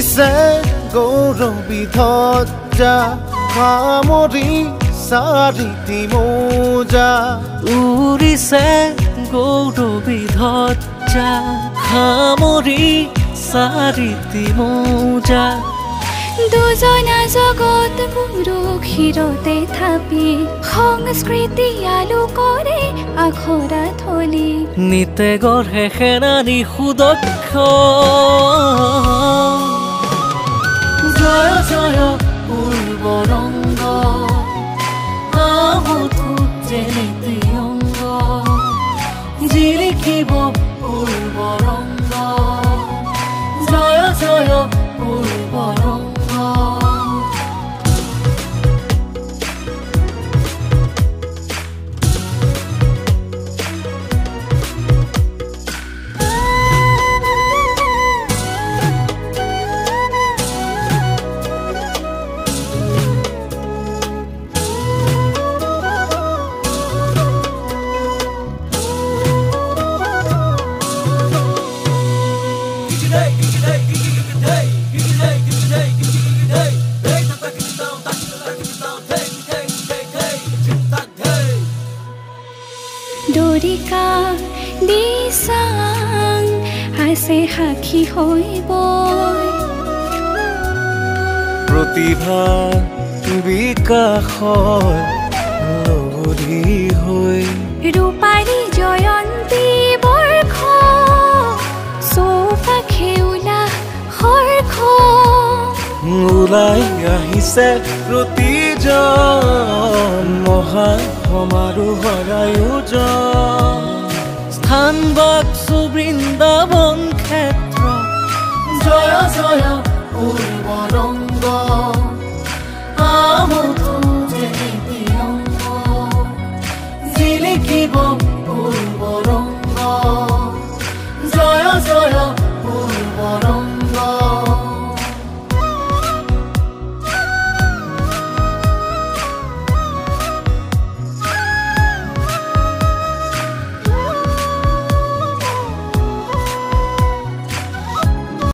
উৰিছে গৌৰৱী ধ্বজা সামৰি চাৰিটি মৌজা উৰিছে গৌৰৱী ধ্বজা সামৰি চাৰিটি মৌজা দুজনা জগত পুৰুষিৰতে থাপি সংস্কৃতি আলোকৰে আখৰা থলি নিতে গঢ়ে সেনানী সুদক্ষ জয় জয় পূৰ্বৰংগ আহুতো যেনেতি অংগ জিলিকিব পূৰ্বৰংগ জয় জয় পূৰ্বৰংগ দৰিকা দিচাং আছে সাক্ষী হৈ বৈ প্ৰতিভা বিকাশৰ লহৰী হৈ ৰূপালী জয়ন্তী বৰ্ষ চৌপাশে উলাহ হৰ্ষ ওলাই আহিছে প্ৰতিজন মহা সমাৰোহৰ আয়োজন স্থান বাক্সু বৃন্দাবন ক্ষেত্ৰ জয় জয়